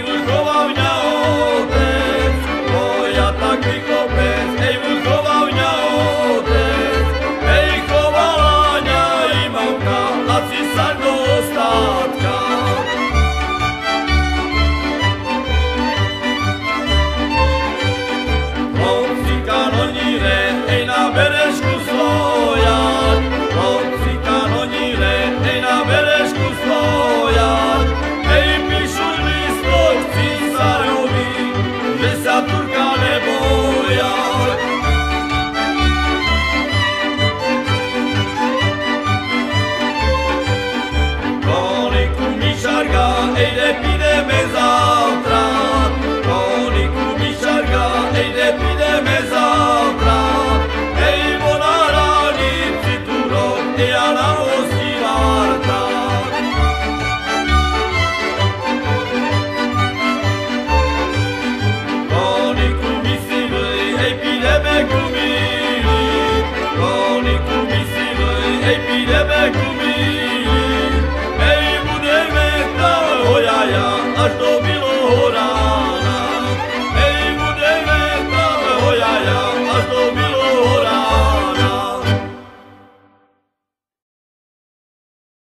vychoval mňa otec, ja taký chlopec, vychoval mňa otec, chovala mňa i mamka, a císar do ostatka. Chlopci kanoníre, na berežku stojať, chlopci kanoníre, na berežku stojať, píšu listok císarovi, že sa Turka neboja. Koniku Mišarka, pideme zavtra, koniku Mišarka, pideme zavtra, vo na hranici Turok, ja na mosti Varta. Koniku mi si vli, pideme kumili, koniku mi si vli, pideme kumili.